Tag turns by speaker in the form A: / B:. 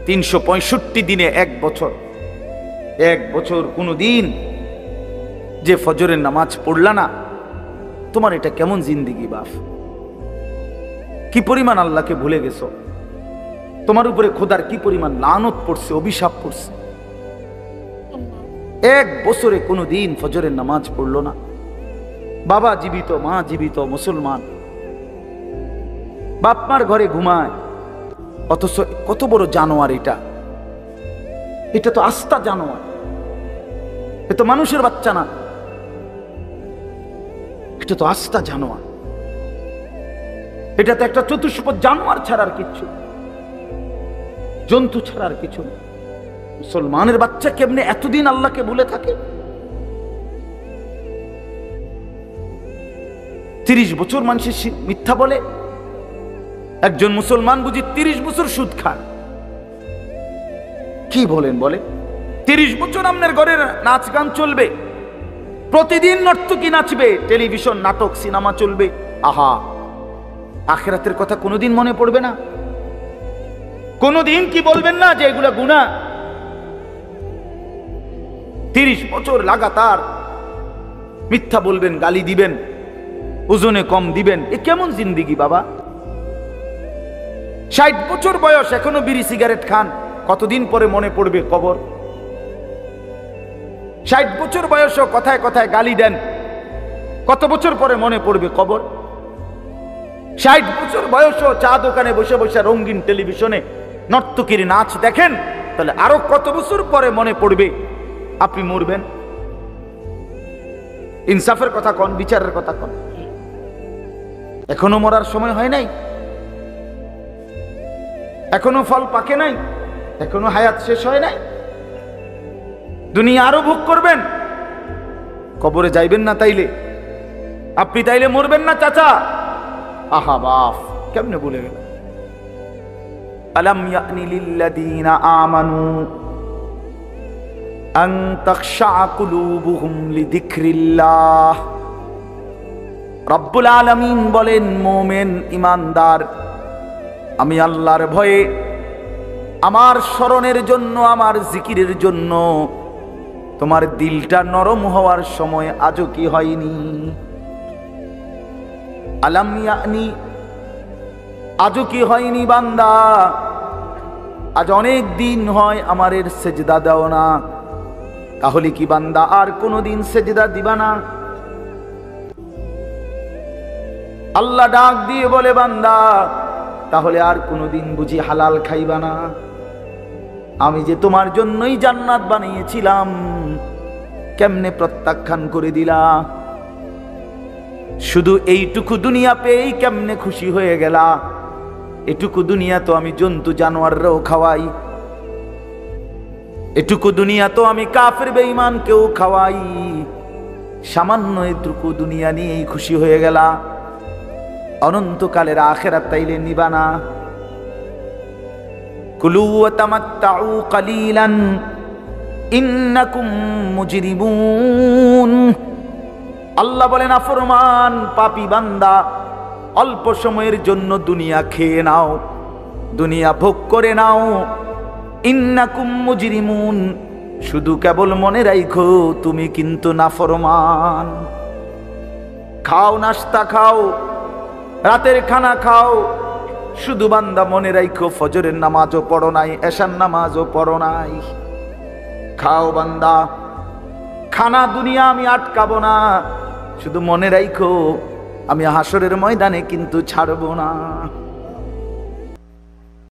A: 365 দিনে এক বছর কোনো দিন যে ফজরের নামাজ পড়লা না, তোমার এটা কেমন জিন্দেগি বাপ? কি পরিমাণ আল্লাহকে ভুলে গেছো? তোমার উপরে খোদার কি পরিমাণ লানত পড়ছে, অভিশাপ পড়ছে। এক বছরে কোনো দিন ফজরের নামাজ পড়লো না। বাবা জীবিত, মা জীবিত, মুসলমান, বাপ মার ঘরে ঘুমায়, অথচ কত বড় জানোয়ার এটা! এটা তো আস্তা জানোয়ার, এ তো মানুষের বাচ্চা না, এটা তো আস্তা জানোয়ার। এটা তো একটা চতুষ্পদ জানোয়ার ছাড়ার কিচ্ছু, জন্তু ছাড়ার কিছু। মুসলমানের বাচ্চা কেমনে এতদিন আল্লাহকে ভুলে থাকে? 30 বছর মানুষের মিথ্যা বলে, একজন মুসলমান বুঝি 30 বছর সুদ খায়। কি বলেন? বলে 30 বছর আপনার ঘরে নাচ গান চলবে, প্রতিদিন নর্তকী নাচবে, টেলিভিশন নাটক সিনেমা চলবে। আহা, আখিরাতের কথা কোনোদিন মনে পড়বে না? কোনোদিন কি বলবেন না যে এগুলা গুনাহ? 30 বছর লাগাতার মিথ্যা বলবেন, গালি দিবেন, ওজনে কম দিবেন, এ কেমন জিন্দেগি বাবা? 60 বছর বয়স এখনো বিড়ি সিগারেট খান, কতদিন পরে মনে পড়বে কবর? 60 বছর বয়সও কথায় কথায় গালি দেন, কত বছর পরে মনে পড়বে কবর? 60 বছর বয়সও চা দোকানে বসে বসে রঙিন টেলিভিশনে নর্তকীর নাচ দেখেন, তাহলে আরো কত বছর পরে মনে পড়বে আপনি মরবেন? ইনসাফের কথা কন, বিচারের কথা কন। এখনো মরার সময় হয় নাই, এখনো ফল পাকে নাই, এখনো হায়াত শেষ হয় নাই। দুনিয়া আরো ভোগ করবেন, কবরে যাইবেন না তাইলে? আপনি তাইলে মরবেন না চাচা? আহা বাপ, কেমনে ভুলে গেল? আলাম ইয়ানি লিল্লাযীনা আমানু আন তাখশা কুলুবুহুম লিযিকরিল্লাহ। রব্বুল আলামিন বলেন, মুমিন ইমানদার, আমি আল্লাহর ভয়ে, আমার স্মরণের জন্য, আমার জিকিরের জন্য তোমার দিলটা নরম হওয়ার সময় আজও কি হয়নি? আলাম ইয়ানি, আজও কি হয়নি বান্দা? আজ অনেক দিন হয় আমারের সেজদা দাও না, তাহলে কি বান্দা আর কোনদিন সেজদা দিবা না? আল্লাহ ডাক দিয়ে বলে, বান্দা তাহলে আর কোনদিন বুঝি হালাল খাইবা না? আমি যে তোমার জন্যই জান্নাত বানিয়েছিলাম, কেমনে প্রত্যাখ্যান করে দিলা? শুধু এইটুকু দুনিয়া পেয়েই কেমনে খুশি হয়ে গেলা? এটুকু দুনিয়া তো আমি জন্তু জানোয়াররাও খাওয়াই, এটুকু দুনিয়া তো আমি কাফের বেঈমানকেও খাওয়াই, সামান্য এটুকু দুনিয়া নিয়েই খুশি হয়ে গেলা? অনন্তকালের আখিরাত তাইলে নিবা না? কুলু ওয়া তামাত্তাউ কালিলান ইন্নাকুম মুজরিমুন। আল্লাহ বলেন, নাফরমান পাপী বান্দা, অল্প সময়ের জন্য দুনিয়া খেয়ে নাও, দুনিয়া ভোগ করে নাও। ইন্নাকুম মুজরিমুন, শুধু কেবল মনে রাখো তুমি কিন্তু নাফরমান। খাও, নাস্তা খাও, রাতের খানা খাও, শুধু বান্দা মনে রাখো ফজরের নামাজও পড়ো নাই, এশার নামাজও পড়ো নাই। খাও বান্দা, খানা দুনিয়া আমি আটকাবো না, শুধু মনে রাখো আমি হাসরের ময়দানে কিন্তু ছাড়বো না।